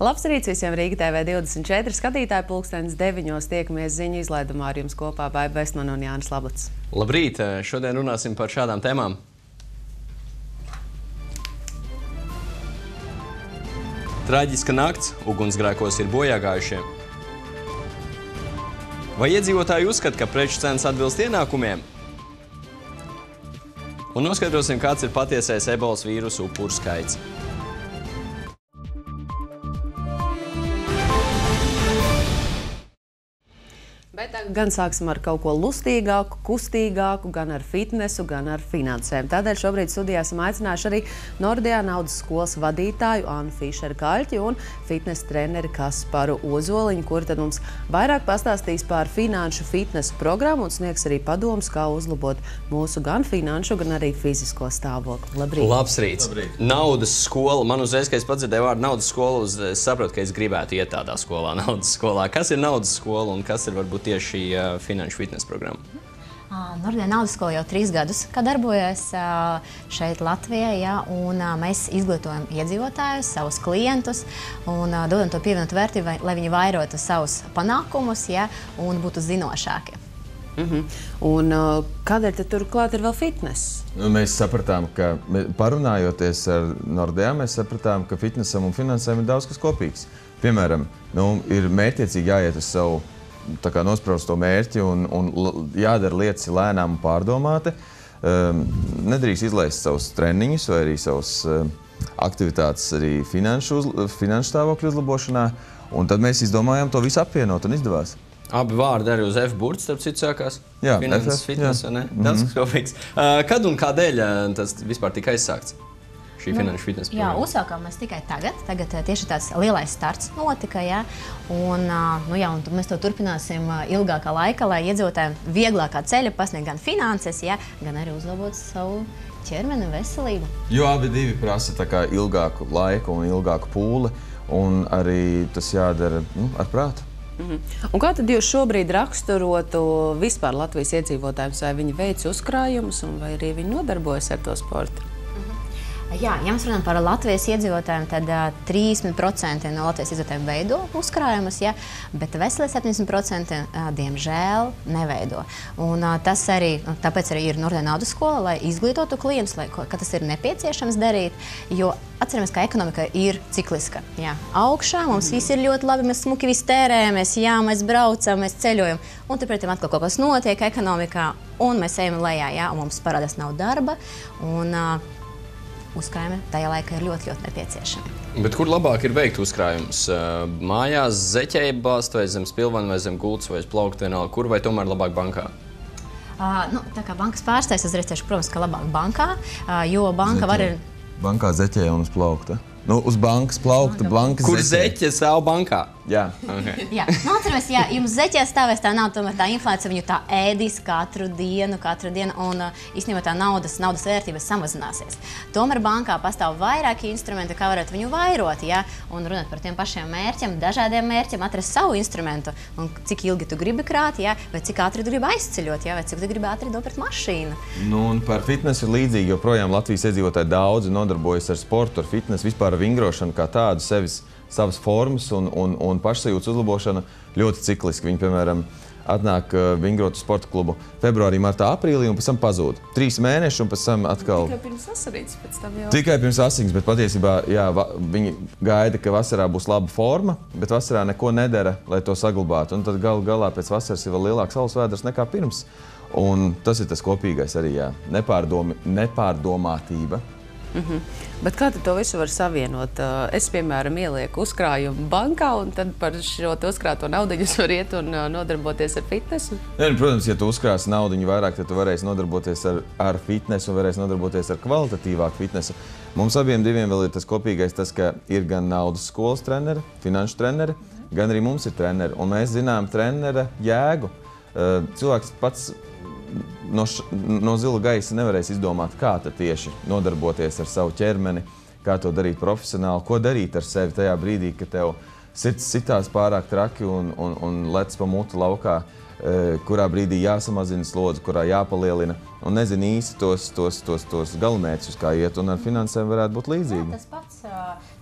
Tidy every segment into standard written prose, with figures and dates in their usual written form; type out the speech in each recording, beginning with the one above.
Labs rīts visiem Rīga TV 24 skatītāji, pulkstenis 9. Tiekamies ziņu izlaidumā ar jums kopā Baiba Vestmana un Jānis Lablats. Labrīt! Šodien runāsim par šādām tēmām. Traģiska nakts, ugunsgrēkos ir bojāgājušie. Vai iedzīvotāji uzskata, ka preču cenas atbilst ienākumiem? Un noskaidrosim, kāds ir patiesais ebolas vīrusu upuru skaits. Bet gan sāksim ar kaut ko lustīgāku, kustīgāku, gan ar fitnesu, gan ar finansēm. Tādēļ šobrīd studijā esam aicinājuši arī Nordea naudas skolas vadītāju Annu Fišeru-Kaļķi un fitnesa treneri Kasparu Ozoliņu, kuri tad mums vairāk pastāstīs par finanšu fitnesu programmu un sniegs arī padomus, kā uzlabot mūsu gan finanšu, gan arī fizisko stāvokli. Labrīt! Labs rīts! Labrīt. Naudas skola. Man uzreiz, kad es padzirdēju vārdu naudas skola, es saprotu, ka es gribētu iet tādā skolā, naudas skolā. Kas ir naudas skola un kas ir varbūt tieši finanšu fitnesa programma? Nordea naudas skola jau 3 gadus, kā darbojas šeit Latvijā, ja, un mēs izglītojam iedzīvotājus, savus klientus un dodam to pievienotu vērtību, lai viņi vairotu savus panākumus, ja, un būtu zinošāki. Un kādēļ tad turklāt ir vēl fitness? Mēs sapratām, ka parunājoties ar Nordea, mēs sapratām, ka fitnesam un finansēm ir daudz kas kopīgs. Piemēram, ir mērķiecīgi jāiet uz savu nospraustu mērķi un jādara lietas lēnām un pārdomāti. Nedrīkst izlaist savus treniņus vai arī savus aktivitātes arī finanšu stāvokļu uzlabošanā. Un tad mēs izdomājām to visu apvienot un izdevās. Abi vārdi arī uz F burts, starp citu, sākās. Jā, finanses, fitness, vai ne? Daudz kas kopīgs. Kad un kādēļ tas vispār tika aizsākts? Šī finanšu fitnesa programma. Jā, uzsākām mēs tikai tagad. Tagad tieši tāds lielais starts notika, ja? Un mēs to turpināsim ilgākā laika, lai iedzīvotājiem vieglākā ceļa pasniegt gan finanses, ja? Gan arī uzlabot savu ķermeni un veselību. Jo abi divi prasa ilgāku laiku un ilgāku pūli, un arī tas jādara ar prātu. Un kā tad jūs šobrīd raksturotu vispār Latvijas iedzīvotājiem, vai viņi veic uzkrājumus un vai arī viņi nodarbojas ar to sportu? Jā, ja mēs runājam par Latvijas iedzīvotājiem, tad 30% no Latvijas iedzīvotājiem veido uzkrājumus, ja, bet veseli 70% diemžēl neveido. Un tas arī, tāpēc arī ir Nordea naudas skola, lai izglītotu klientus, ka tas ir nepieciešams darīt, jo atceramies, ka ekonomika ir cikliska. Jā, augšā mums viss ir ļoti labi, mēs smuki visu tērējamies, jā, mēs braucam, mēs ceļojam, un turpretī atkal kaut kas notiek ekonomikā, un mēs ejam lejā, jā, un mums parādās nav darba, un uzkrājumi tajā laikā ir ļoti, ļoti nepieciešami. Bet kur labāk ir veikt uzkrājumus? Mājās, zeķēji bāzt, vai zem spilvena, vai zem gultas, vai plaukta vienalga? Kur vai tomēr labāk bankā? Tā kā bankas pārstāvis, es teikšu, protams, ka labāk bankā, jo banka var ir... Bankā zeķēja un uz plaukta. Uz bankas plaukta, bankas kur zeķe stāv bankā? Jā. Okay. Jā. Atceramies, ja jums zeķē stāvēs tā nav, tomēr tā inflācija viņu tā ēdīs katru dienu, un īstenībā tā naudas vērtība samazināsies. Tomēr bankā pastāv vairāki instrumenti, kā varētu viņu vairot, ja, un runāt par tiem pašiem mērķiem, dažādiem mērķiem, atrast savu instrumentu, un cik ilgi tu gribi krāt, ja, vai cik ātri tu gribi aizceļot, ja, vai cik tu gribi ātri nopirkt mašīnu. Un par fitnesu ir līdzīgi, jo projām Latvijas iedzīvotāji daudzi nodarbojas ar sportu, ar fitnesu, vispār ar vingrošanu kā tādu, savas formas un pašsajūtas uzlabošana ļoti cikliski. Viņi, piemēram, atnāk vingrot uz sporta klubu februārī, martā, aprīlī un pēc tam pazūd. 3 mēneši un pēc tam atkal... Tikai pirms asarītes pēc tam jau... Tikai pirms asarītes, bet patiesībā, jā, viņi gaida, ka vasarā būs laba forma, bet vasarā neko nedara, lai to saglabātu. Un tad galā pēc vasaras ir vēl lielāks saules vēders nekā pirms. Un tas ir tas kopīgais arī, jā. Nepārdomātība. Bet kā tu to visu var savienot? Es, piemēram, ielieku uzkrājumu bankā, un tad par šo uzkrāto naudiņu var iet un nodarboties ar fitnesu? Protams, ja tu uzkrāsi naudiņu vairāk, tad tu varēsi nodarboties ar fitnesu un varēsi nodarboties ar kvalitatīvāku fitnesu. Mums abiem diviem vēl ir tas kopīgais, ka ir gan naudas skolas treneri, finanšu treneri, gan arī mums ir treneri. Un mēs zinām trenera jēgu. Cilvēks pats no zila gaisa nevarēs izdomāt, kā tad tieši nodarboties ar savu ķermeni, kā to darīt profesionāli, ko darīt ar sevi tajā brīdī, kad tev sirds sitās pārāk traki un lec pa mutu laukā, kurā brīdī jāsamazina slodzi, kurā jāpalielina, un nezinu īsti tos galamērķus, kā iet, un ar finansēm varētu būt līdzīgi. Tas pats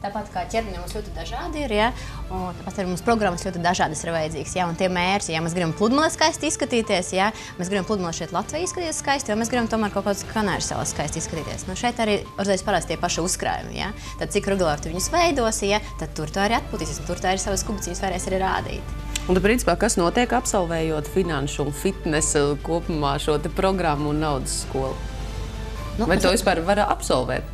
Tāpat kā ķermeņi mums ļoti dažādi ir, ja? Un tāpat arī mums programmas ļoti dažādas ir vajadzīgas. Ja? Un tie mērķi, ja mēs gribam pludmalē skaisti izskatīties, ja? Mēs gribam pludmalē šeit Latvijā izskatīties skaisti, vai mēs gribam tomēr kaut kādas Kanāru salās skaisti izskatīties. Nu, šeit arī uzreiz parādās tie paši uzkrājumi. Ja? Tad cik regulāri tu viņus veidosi, ja? Tad tur tu arī atpūtīsies, un tur tu arī savas kubiņas varēs arī rādīt. Un tad, principā, kas notiek absolvējot finanšu un fitnesa kopumā šo te programmu un naudas skolu? Vai to vispār var absolvēt?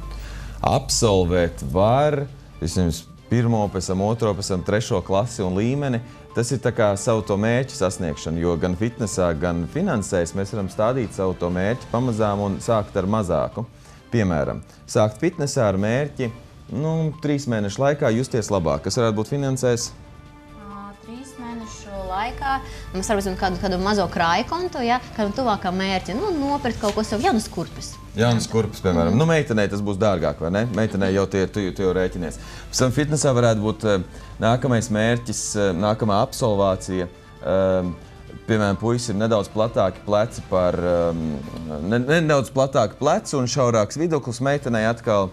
Absolvēt var, vismaz 1., pēc tam 2., pēc tam 3. klasi un līmeni. Tas ir tā kā savu to mērķu sasniegšanu, jo gan fitnesā, gan finansēs mēs varam stādīt savu to mērķi pamazām un sākt ar mazāku. Piemēram, sākt fitnesā ar mērķi 3 mēnešu laikā justies labāk. Kas varētu būt finansēs? 3 mēnešu laikā mēs varam kādu mazo krāju kontu, ja? Kādam tuvākam mērķi, nopirkt kaut ko sev, jaunas kurpes. Jaunas kurpes, piemēram. Meitenei tas būs dārgāk, vai ne? Meitenei jau tu jau rēķinies. Pēc tam fitnesā varētu būt nākamais mērķis, nākamā absolvācija. Piemēram, puisis ir nedaudz platāki pleci nedaudz platāki pleci un šaurāks viduklis. Meitenei atkal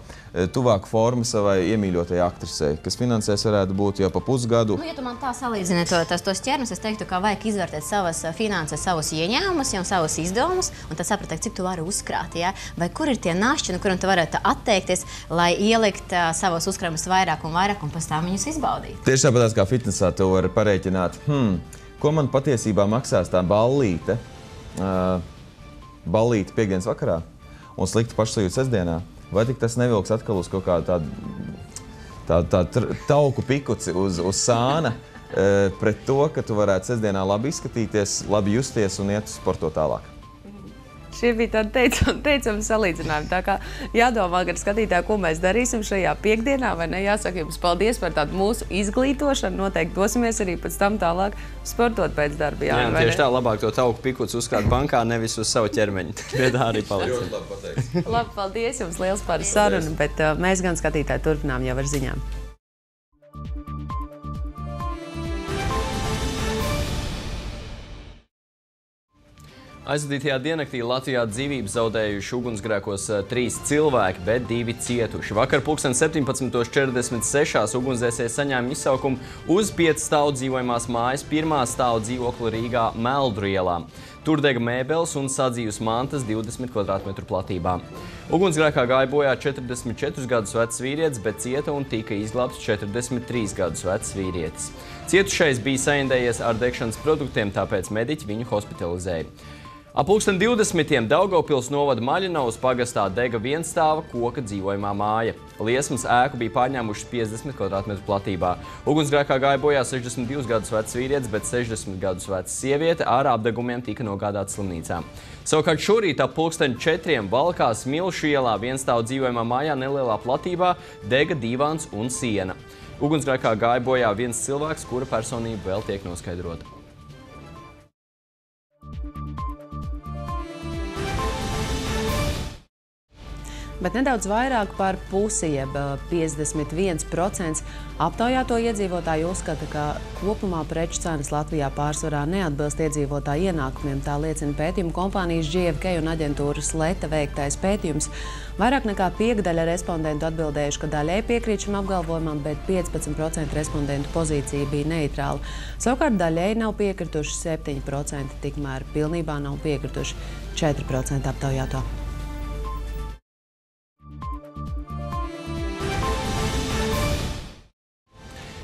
tuvāku formu savai iemīļotajai aktrisei, kas finansēs varētu būt jau pa pusgadu. Ja tu man tā salīdzini tos ķermes, es teiktu, ka vajag izvērtēt savas finanses, savus ieņēmumus un savus izdevumus, un tad sapratāt, cik tu vari uzkrāt, ja? Vai kur ir tie našķi, no kuriem tu varētu atteikties, lai ielikt savus uzkrājumus vairāk un pēc tam viņus izbaudīt. Tieši tāpēc, kā fitnesā tu vari parēķināt, ko man patiesībā maksās tā ballīte piekdienas vakarā un slikta pašsajūta sestdienā? Vai tik tas nevilks atkal uz kaut kādu tādu tauku pikuci uz sāna pret to, ka tu varētu sestdienā labi izskatīties, labi justies un iet sportot tālāk? Šie bija tādi teicami salīdzinājumi. Tā kā jādomā, gan skatītāji, ko mēs darīsim šajā piekdienā, vai ne? Jāsaka jums paldies par tādu mūsu izglītošanu. Noteikti dosimies arī pēc tam tālāk sportot pēc darba. Jā, tieši tā, labāk to tauku pikucu uzkrāt bankā, nevis uz savu ķermeņu. Pie tā arī paliec. Ļoti labi pateikts. Labi, paldies jums liels par sarunu, bet mēs gan skatītāji turpinām jau ar ziņām. Aizvadītajā diennaktī Latvijā dzīvību zaudējuši ugunsgrēkos 3 cilvēki, bet 2 cietuši. Vakar 17:46 ugunsdzēsēji saņēma izsaukumu uz 5 stāvu dzīvojamās mājas 1. stāvu dzīvokli Rīgā Meldru ielā. Tur dega mēbeles un sadzīves mantas 20 kvadrātmetru platībā. Ugunsgrēkā gāja bojā 44 gadus vecs vīrietis, bet cieta un tika izglābts 43 gadus vecs vīrietis. Cietušais bija saindējies ar degšanas produktiem, tāpēc mediķi viņu hospitalizēja. Ap 20:00 Daugavpils novada Maļinavas pagastā dega vienstāva koka dzīvojamā māja. Liesmas ēku bija pārņēmušas 50 kvadrātmetru platībā. Ugunsgrēkā gāja bojā 62 gadus vecs vīrietis, bet 60 gadus veca sieviete ar apdegumiem tika nogādāta slimnīcā. Savukārt šorīt ap 4:00 Valkās Milšu ielā vienstāvu dzīvojamā mājā nelielā platībā dega divāns un siena. Ugunsgrēkā gāja bojā viens cilvēks, kura personība vēl tiek noskaidrota. Bet nedaudz vairāk par pusi, jeb 51% aptaujāto iedzīvotāju uzskata, ka kopumā preču cenas Latvijā pārsvarā neatbilst iedzīvotāju ienākumiem. Tā liecina pētījuma kompānijas GfK un aģentūras Leta veiktais pētījums. Vairāk nekā piekdaļa respondentu atbildējuši, ka daļai piekrīt šim apgalvojumam, bet 15% respondentu pozīcija bija neitrāla. Savukārt daļai nav piekrituši 7%, tikmēr pilnībā nav piekrituši 4% aptaujāto.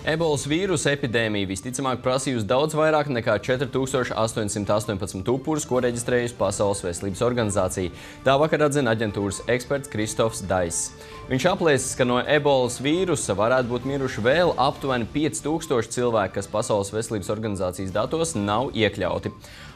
Ebolas vīrusa epidēmija visticamāk prasījusi daudz vairāk nekā 4818 upurus, ko reģistrējusi Pasaules veselības organizācija. Tā vakar atzina aģentūras eksperts Kristofs Daiss. Viņš aplēsis, ka no ebolas vīrusa varētu būt miruši vēl aptuveni 5000 cilvēki, kas Pasaules veselības organizācijas datos nav iekļauti.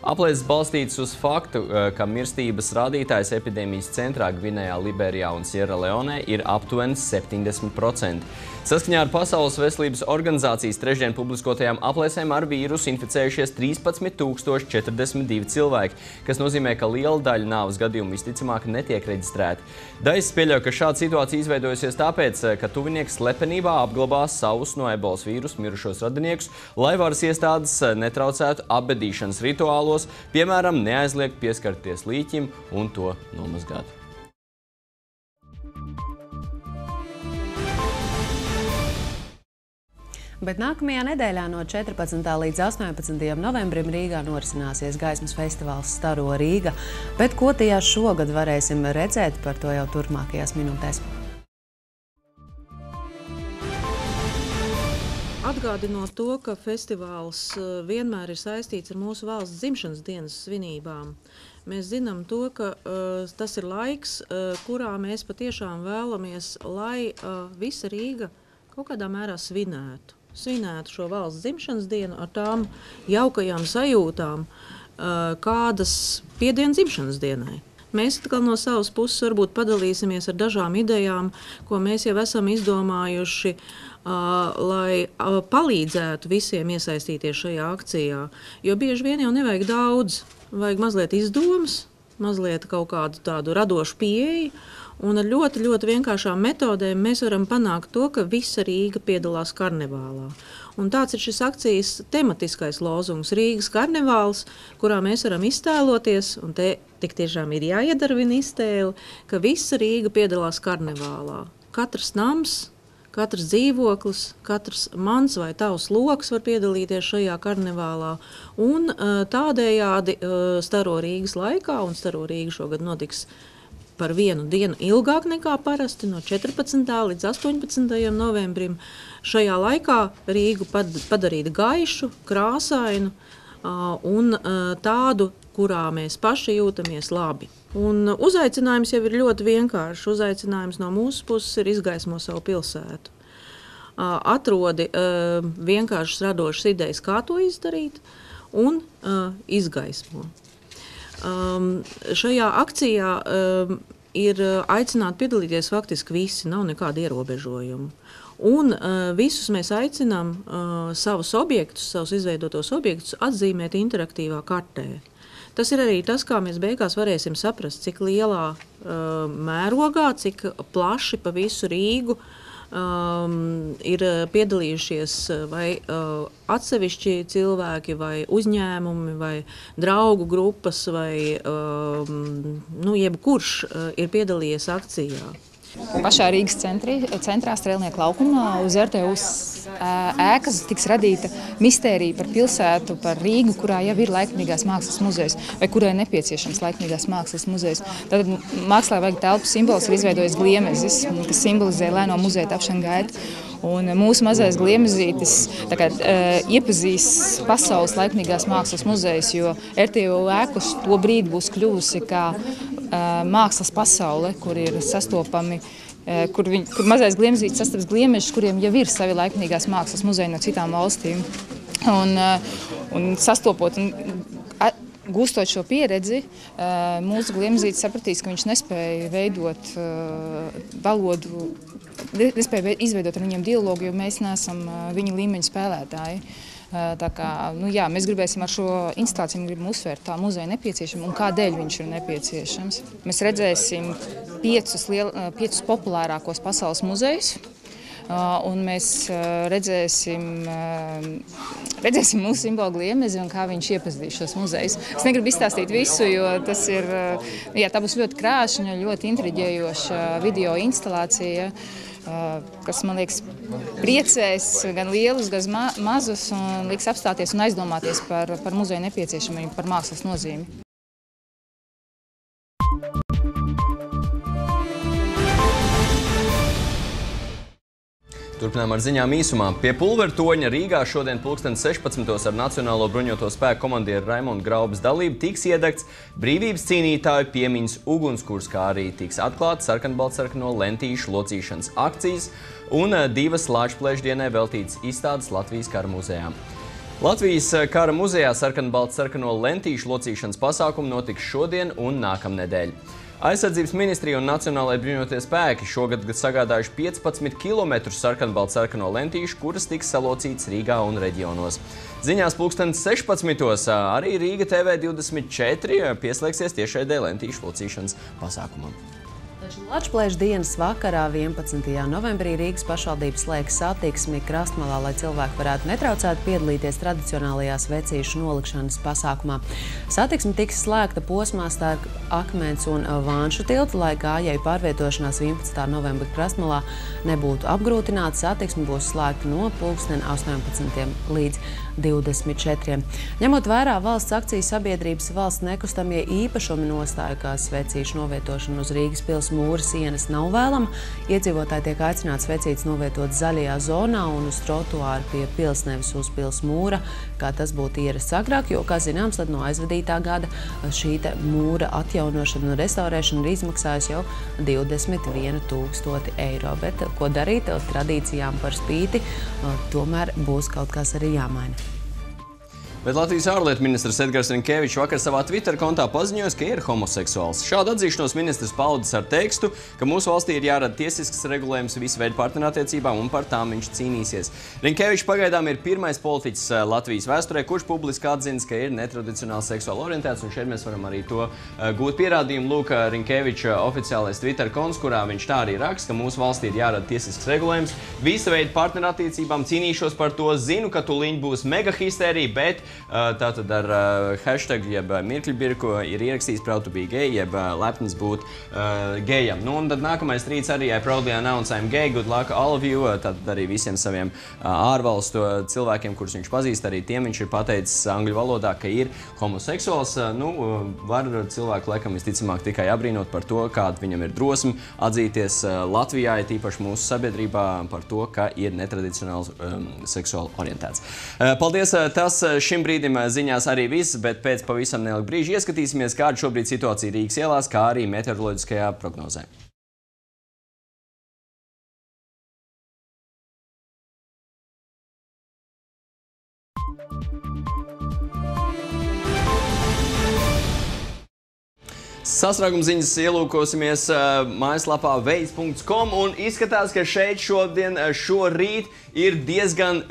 Aplēses balstītas uz faktu, ka mirstības rādītājs epidēmijas centrā Gvinejā, Liberijā un Sierraleonē ir aptuveni 70%. Saskaņā ar Pasaules veselības organizācijas trešdien publiskotajām aplēsēm ar vīrusu inficējušies 13042 cilvēki, kas nozīmē, ka liela daļa nāves gadījumu visticamāk netiek reģistrēti. Daiss pieļauj, ka šāda situācija izveidojusies tāpēc, ka tuvinieks slepenībā apglabās savus no ebolas vīrusa mirušos radiniekus, lai varas iestādes netraucētu apbedīšanas rituālos, piemēram, neaizliegt pieskarties līķim un to nomazgāt. Bet nākamajā nedēļā no 14. līdz 18. novembrim Rīgā norisināsies gaismas festivāls Staro Rīga. Bet ko tajā šogad varēsim redzēt, par to jau turpmākajās minūtēs. Atgādinot to, ka festivāls vienmēr ir saistīts ar mūsu valsts dzimšanas dienas svinībām, mēs zinām to, ka tas ir laiks, kurā mēs patiešām vēlamies, lai visa Rīga kaut kādā mērā svinētu. Svinētu šo valsts dzimšanas dienu ar tām jaukajām sajūtām, kādas piedien dzimšanas dienai. Mēs atkal no savas puses varbūt padalīsimies ar dažām idejām, ko mēs jau esam izdomājuši, lai palīdzētu visiem iesaistīties šajā akcijā. Jo bieži vien jau nevajag daudz, vajag mazliet izdomas, mazliet kaut kādu tādu radošu pieeju, un ar ļoti, ļoti vienkāršām metodēm mēs varam panākt to, ka visa Rīga piedalās karnevālā. Un tāds ir šis akcijas tematiskais lozungs Rīgas karnevāls, kurā mēs varam iztēloties, un te tik tiešām ir jāiedarbina iztēle, ka visa Rīga piedalās karnevālā. Katrs nams, katrs dzīvoklis, katrs mans vai tavs loks var piedalīties šajā karnevālā. Un tādējādi Staro Rīgas laikā, un Staro Rīga šogad notiks par vienu dienu ilgāk nekā parasti, no 14. līdz 18. novembrim. Šajā laikā Rīgu padarīt gaišu, krāsainu un tādu, kurā mēs paši jūtamies labi. Un uzaicinājums jau ir ļoti vienkāršs. Uzaicinājums no mūsu puses ir izgaismo savu pilsētu. Atrodi vienkāršas radošas idejas, kā to izdarīt, un izgaismo. Šajā akcijā ir aicināti piedalīties faktiski visi, nav nekāda ierobežojuma. Un visus mēs aicinām savus objektus, savus izveidotos objektus atzīmēt interaktīvā kartē. Tas ir arī tas, kā mēs beigās varēsim saprast, cik lielā mērogā, cik plaši pa visu Rīgu ir piedalījušies vai atsevišķi cilvēki, vai uzņēmumi, vai draugu grupas, vai jebkurš ir piedalījies akcijā. Pašā Rīgas centrā Strēlnieku laukumā uz RTUs ēkas tiks radīta mistērija par pilsētu, par Rīgu, kurā jau ir laikmīgās mākslas muzejs, vai kurai nepieciešams laikmīgās mākslas muzejs. Tad mākslā vajag telpu simbols ir izveidojis gliemezis, kas simbolizē lēno muzeja tapšanu gaitu. Un mūsu mazais gliemezītis iepazīs pasaules laikmīgās mākslas muzejs, jo RTU ēkas to brīdi būs kļuvusi kā mākslas pasaule, kur ir sastopami, kur mazais gliemezītis sastaps gliemežus, kuriem jau ir savi laikmīgās mākslas muzeji no citām valstīm. Un sastopot un gūstot šo pieredzi, mūsu gliemezītis sapratīs, ka viņš nespēja veidot valodu, nespēja izveidot ar viņiem dialogu, jo mēs neesam viņa līmeņa spēlētāji. Tā kā, mēs gribēsim ar šo instalāciju gribam uzsvērt tā muzeja nepieciešama un kādēļ viņš ir nepieciešams. Mēs redzēsim 5 populārākos pasaules muzejus, un mēs redzēsim mūsu simbolu gliemezi un kā viņš iepazīs šos muzejus. Es negribu izstāstīt visu, jo tas ir, tā būs ļoti krāšņa, ļoti intriģējoša video instalācija, kas, man liekas, priecēs gan lielus, gan mazus un liks apstāties un aizdomāties par muzeja nepieciešamību, par mākslas nozīmi. Turpinām ar ziņām īsumā. Pie Pulvertoņa Rīgā šodien 16. ar Nacionālo bruņoto spēku komandieru Raimondu Graubas dalību tiks iedegts brīvības cīnītāju piemiņas ugunskurs, kā arī tiks atklāta sarkanbaltsarkano lentīšu locīšanas akcijas un 2 Lāčplēšdienai veltītas izstādes Latvijas kara muzejā. Latvijas kara muzejā sarkanbaltsarkano lentīšu locīšanas pasākumi notiks šodien un nākamnedēļ. Aizsardzības ministrija un Nacionālajie bruņotie spēki šogad sagādājuši 15 km sarkanbaltsarkano lentīšu, kuras tiks salocītas Rīgā un reģionos. Ziņās 16. arī Rīga TV 24 pieslēgsies tiešraidē lentīšu locīšanas pasākumam. Lačplēša dienas vakarā 11. novembrī Rīgas pašvaldība slēgs satiksmi Krastmalā, lai cilvēki varētu netraucēt piedalīties tradicionālajās vecīšu nolikšanas pasākumā. Satiksme tiks slēgta posmā starp Akmens un Vānšu tiltu, lai gājēju pārvietošanās 11. novembra Krastmalā nebūtu apgrūtināta. Satiksme būs slēgta no 18. līdz 24. Ņemot vērā valsts akciju sabiedrības valsts nekustamie īpašumi nostāju, kā svecīšu novietošana uz Rīgas pils mūra sienas nav vēlama, iedzīvotāji tiek aicināti svecītes novietot zaļajā zonā un uz trotuāru pie pils, nevis uz pils mūra, kā tas būtu ierasts agrāk, jo, kā zināms, tad no aizvadītā gada šī mūra atjaunošana un restaurēšana ir izmaksājusi jau 21 000 eiro. Bet ko darīt tradīcijām par spīti, tomēr būs kaut kas arī jāmaina. Bet Latvijas ārlietu ministrs Edgars Rinkevičs vakar savā Twitter kontā paziņoja, ka ir homoseksuāls. Šādu atzīšanos ministrs paudis ar tekstu, ka mūsu valstī ir jārada tiesisks regulējums visu veidu partnerattiecībām un par tām viņš cīnīsies. Rinkevičs pagaidām ir pirmais politiķis Latvijas vēsturē, kurš publiski atzīst, ka ir netradicionāli seksuāli orientēts, un šeit mēs varam arī to gūt pierādījumu. Lūk, Rinkeviča oficiālais Twitter konts, kurā viņš tā arī raksta, ka mūsu valstī ir jārada tiesisks regulējums visu veidu partnerattiecībām, cīnīšos par to, zinu, ka tuliņ būs mega histērija, bet tātad ar hashtag, jeb mirkļbirku ir ierakstījis proud to be gay, jeb lepns būt gejam. Nu, un tad nākamais rīts arī, I proudly announce I'm gay, good luck all of you, tātad arī visiem saviem ārvalstu cilvēkiem, kurus viņš pazīst, arī tiem viņš ir pateicis angļu valodā, ka ir homoseksuāls. Nu, var cilvēku laikam visticamāk tikai apbrīnot par to, kāda viņam ir drosme atzīties Latvijā, tīpaši mūsu sabiedrībā, par to, ka ir netradicionāls seksuāli orientēts. Paldies, tas šim brīdim ziņās arī viss, bet pēc pavisam neilga brīža ieskatīsimies, kāda šobrīd situācija Rīgas ielās, kā arī meteoroloģiskajā prognozē. Sastrēguma ziņas ielūkosimies mājaslapā veids.com un izskatās, ka šeit šorīt ir diezgan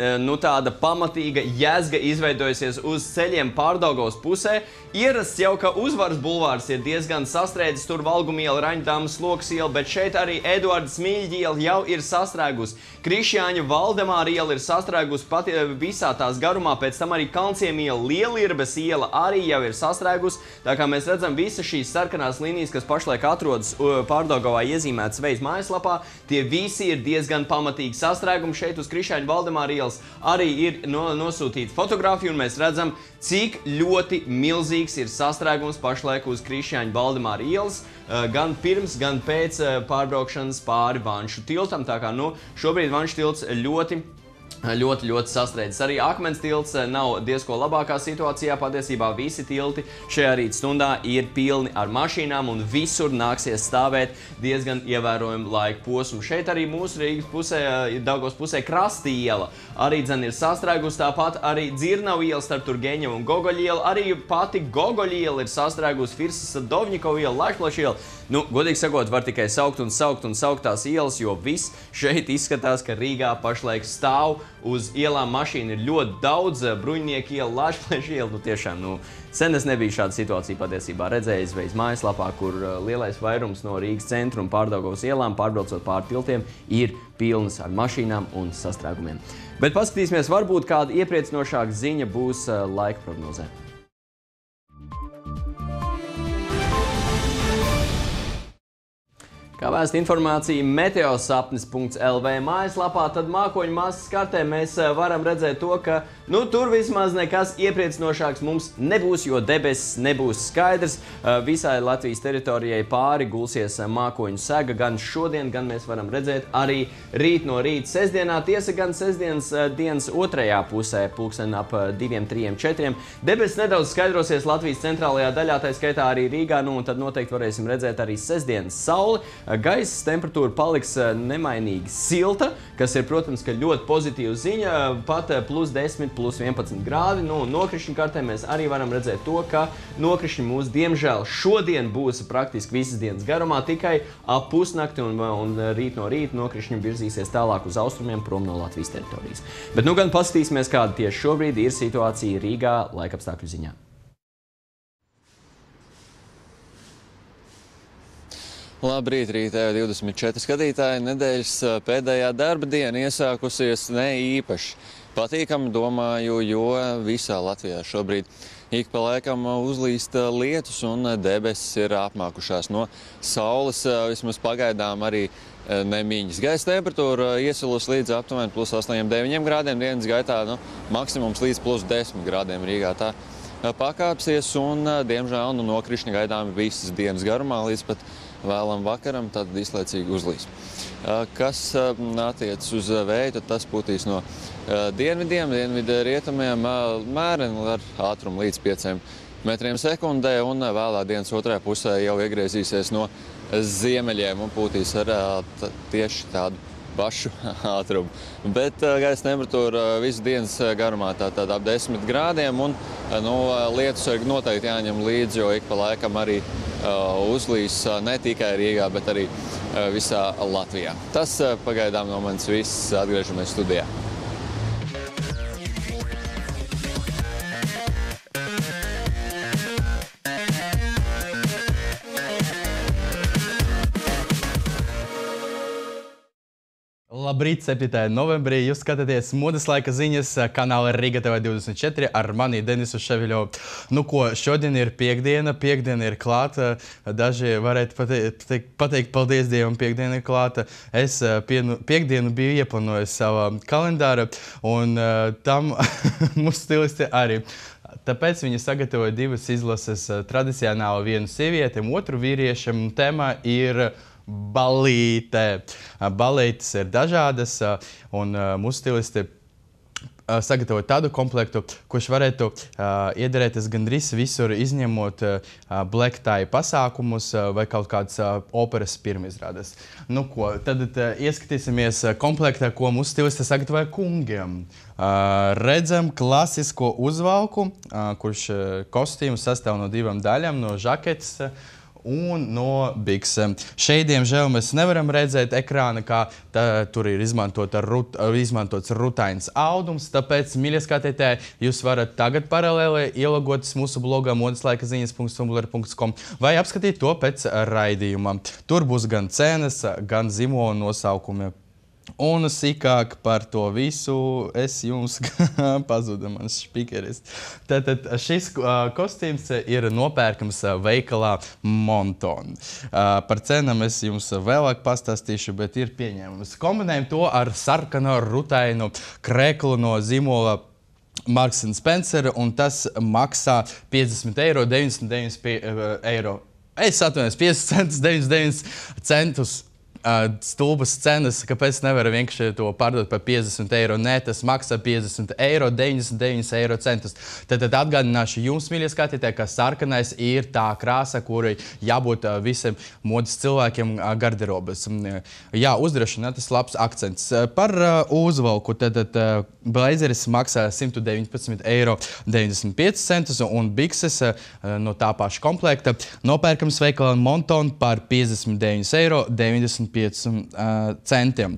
tāda pamatīga jēzga izveidojusies uz ceļiem Pārdaugavas pusē. Ierasts jau, ka Uzvaras bulvārs ir diezgan sastrēdzis, tur Valgumiela, Raņdāmas, Lokas iela, bet šeit arī Eduarda Smilģa iela jau ir sastrēgus. Krišjāņa Valdemāra iela ir sastrēgus pat visā tās garumā, pēc tam arī Kalnciem iela, Lielirbes iela arī jau ir sastrēgus. Tā kā mēs redzam, visas šīs sarkanās līnijas, kas pašlaik atrodas Pārdaugavā iezīmētas Veids mājaslapā, tie visi ir diezgan pamatīgi sastrēgumi. Šeit uz Krišjāņa Valdemāra ielas arī ir nosūtīta fotogrāfija, un mēs redzam, cik ļoti milzīgs ir sastrēgums pašlaik uz Krišjāņa Valdemāra ielas, gan pirms, gan pēc pārbraukšanas pāri Vanšu tiltam. Tā kā šobrīd Vanšu tilts ļoti sastrēdzis. Arī Akmens tilts nav diezko labākā situācijā. Patiesībā visi tilti šajā rīta stundā ir pilni ar mašīnām un visur nāksies stāvēt diezgan ievērojumu laika posmu. Šeit arī mūsu Rīgas pusē, Daugavas pusē Krasta iela arī ir sastrēgus, tāpat arī Dzirnavu iela starp Turgeņevu un Gogoļa iela. Arī pati Gogoļa iela ir sastrēgus, Firsas Dovņikova iela, Lačplaša iela. Godīgi sakot, var tikai saukt tās ielas, jo viss šeit izskatās, ka Rīgā pašlaik stāv uz ielām mašīna ir ļoti daudz, Bruņnieku iela, Lačplaša iela. Tiešām, sen es nebiju šādu situāciju patiesībā redzējis Veids mājaslapā, kur lielais vairums no Rīgas centra un Pārdaugavas ielām, pārbraucot pāri tiltiem, ir pilnas ar mašīnām un sastrēgumiem. Bet paskatīsimies, varbūt kāda iepriecinošāka ziņa būs laika prognozē. Kā vēsta informācija meteosapnis.lv mājaslapā, tad mākoņu masas kartē mēs varam redzēt to, ka tur vismaz nekas iepriecinošāks mums nebūs, jo debesis nebūs skaidrs. Visai Latvijas teritorijai pāri gulsies mākoņu sega gan šodien, gan mēs varam redzēt arī rīt no rīta sestdienā. Tiesa gan sestdienas dienas otrajā pusē, pulksten ap 2, 3, 4. Debesis nedaudz skaidrosies Latvijas centrālajā daļā, tā skaitā arī Rīgā, un tad noteikti varēsim redzēt arī sestdienas sauli. Gaisas temperatūra paliks nemainīgi silta, kas ir, protams, ļoti pozitīva ziņa, pat +10, +11 grādi. Nokrišņu kartē mēs arī varam redzēt to, ka nokrišņi mūs, diemžēl, šodien būs praktiski visas dienas garumā, tikai ap pusnakti un rīt no rīta nokrišņi virzīsies tālāk uz austrumiem prom no Latvijas teritorijas. Bet gan paskatīsimies, kāda tieši šobrīd ir situācija Rīgā laikapstākļu ziņā. Labrīt, rītā 24 skatītāji. Nedēļas pēdējā darba diena iesākusies ne īpaši patīkami, domāju, jo visā Latvijā šobrīd ik pa laikam uzlīst lietus un debesis ir apmākušās no saules. Vismaz pagaidām arī nemiņas. Gaisa temperatūra iesilus līdz aptuveni plus 8–9 grādiem. Dienas gaitā maksimums līdz plus 10 grādiem Rīgā. Tā pakāpsies un, diemžēl, nokrišņi gaidāmi visas dienas garumā līdz pat vēlam vakaram, tad īslaicīgi uzlīs. Kas attiec uz vēju, tad tas pūtīs no dienvidiem, dienvidu rietumiem mēreni ar ātrumu līdz 5 metriem sekundē un vēlā dienas otrajā pusē jau iegriezīsies no ziemeļiem un pūtīs ar tieši tādu pašu ātrumu. Bet gaisa temperatūra visu dienas garumā tātad ap 10 grādiem un lietus noteikti jāņem līdzi, jo ik pa laikam arī uzlīs ne tikai Rīgā, bet arī visā Latvijā. Tas pagaidām no manis viss. Atgriežamies studijā. Labrīt, 7. novembrī. Jūs skatāties modes laika ziņas kanāla Riga TV24 ar mani Denisu Ševiļovu. Nu ko, šodien ir piekdiena ir klāta. Daži varētu pateikt paldies Dievam, piekdiena ir klāta. Es piekdienu biju ieplānojis savā kalendāra un tam mūsu stilisti arī. Tāpēc viņi sagatavoja divas izlases tradicionāli vienu sievietēm, otru vīriešiem. Tēma ir balīte. Balītes ir dažādas, un mūsu stilisti sagatavoja tādu komplektu, kurš varētu iederēties gandrīz visur, izņemot black tie pasākumus vai kaut kādas operas pirmizrādes. Nu ko, tad ieskatīsimies komplektā, ko mūsu stilisti sagatavoja kungiem. Redzam klasisko uzvalku, kurš kostīmu sastāv no divām daļām, no žaketes un no biksēm. Šeit, diemžēl, mēs nevaram redzēt ekrāna, kā tur ir izmantots rutains audums, tāpēc, mīļie skatītāji, jūs varat tagad paralēli ielogoties mūsu blogā modeslaikaziņas.tumblr.com vai apskatīt to pēc raidījuma. Tur būs gan cenas, gan zīmola nosaukumi. Un sīkāk par to visu es jums pazuda mans špikeris. Tātad šis kostīms ir nopērkams veikalā Monton. Par cenām es jums vēlāk pastāstīšu, bet ir pieņēmums. Kombinējam to ar sarkano rutainu kreklu no zīmola Marks & Spencer, un tas maksā 50 eiro, 99 eiro. Es atvainojos, 50 centus. Stulbas cenas, kāpēc nevar vienkārši to pārdot par 50 eiro. Nē, tas maksā 50 eiro, 99 eiro centus. Tad atgādināšu jums, mīļie skatītāji, ka sarkanais ir tā krāsa, kurai jābūt visiem modes cilvēkiem garderobas. Jā, uzdrošina, tas labs akcents. Par uzvalku, tad blazeris maksā 119 eiro 95 centus un bikses no tā paša komplekta nopērkams veikalā Monton par 59 eiro 95 centiem.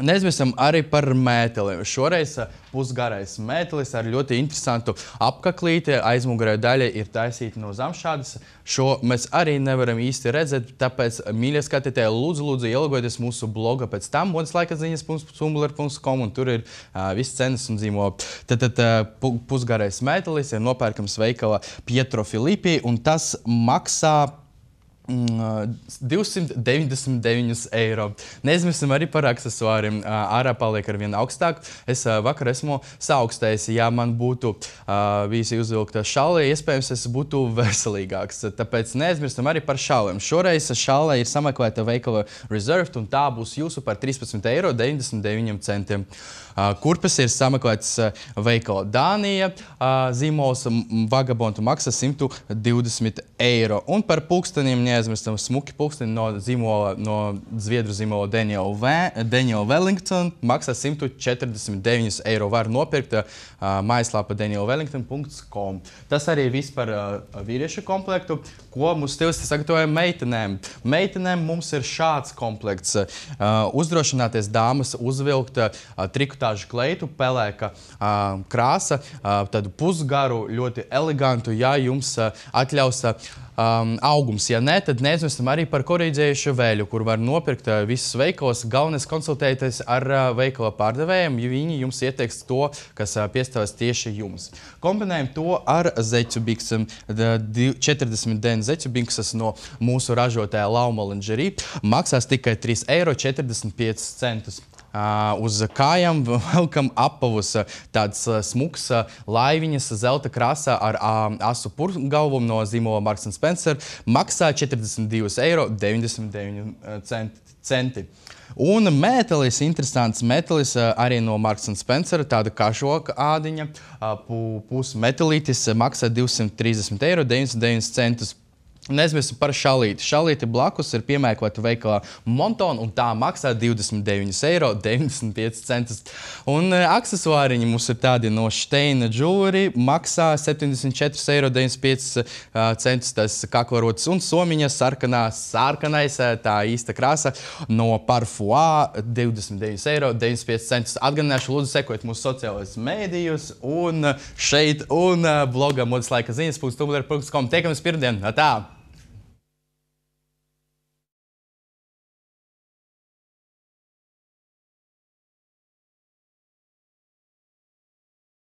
Neaizmirstam arī par mēteliem. Šoreiz pusgarais mētelis ar ļoti interesantu apkaklīti. Aizmugurē daļa ir taisīta no zamšādas. Šo mēs arī nevaram īsti redzēt, tāpēc, mīļie skatītāji, lūdzu ielogojieties mūsu bloga pēc tam modeslaikaziņas.tumblr.com un tur ir viss cenas un zīmoli. Tad pusgarais mētelis ir nopērkams veikala Pietro Filippi un tas maksā 299 eiro. Neaizmirstam arī par aksesuāriem. Ārā paliek ar vienu augstāku. Es vakar esmu saaugstējis. Ja man būtu visi uzvilkta šālē, iespējams, es būtu veselīgāks. Tāpēc neaizmirstam arī par šālēm. Šoreiz šālē ir sameklēta veikala Reserved, un tā būs jūsu par 13 eiro 99 centiem. Kurpes ir sameklēts veikala Dānija. Zīmols Vagabondu maksā 120 eiro. Un par pulksteniem neaizmirstam smuki pulksteni no zviedru zīmola Daniel Wellington maksā 149 eiro. Var nopirkt mājaslāpa danielwellington.com. Tas arī viss par vīriešu komplektu, ko mūsu stilisti sagatavoja meitenēm. Meitenēm mums ir šāds komplekts. Uzdrošināties dāmas uzvilkt trikotāžu kleitu, pelēka krāsa, tādu pusgaru, ļoti elegantu, ja jums atļaus augums. Ja ne, tad neaizmirstam arī par korīdzējušu veļu, kur var nopirkt visus veikalos. Galvenais konsultēties ar veikala pārdevējiem, jo viņi jums ieteiks to, kas piestāvēs tieši jums. Kombinējam to ar zeķu biksam. 40 dienu zeķu biksas no mūsu ražotāja Lauma Lingerie maksās tikai 3,45 €. Uz kājām velkam apavus, tāds smuks laiviņas zelta krāsā ar asu purgalvumu no zīmola Marks & Spencer maksā 42,99 €. Un mētelis, interesants mētelis arī no Marks & Spencer, tāda kažoka ādiņa, pusmetelītis maksā 230,99 €. Neaizmirstam par šalīti. Šalīti blakus ir piemēklēta veikalā Monton, un tā maksā 29,95 €. Un aksesuāriņi mums ir tādi no Steina Jewelry, maksā 74,95 €. Tas kaklarotas un somiņa sarkanais, tā īsta krāsa, no Parfois 29,95 €. Atgādināšu, lūdzu, sekojiet mūsu sociālajos mēdījos un šeit un blogā modeslaika ziņas.tumblr.com. Tiekamies pirmdien. Tā!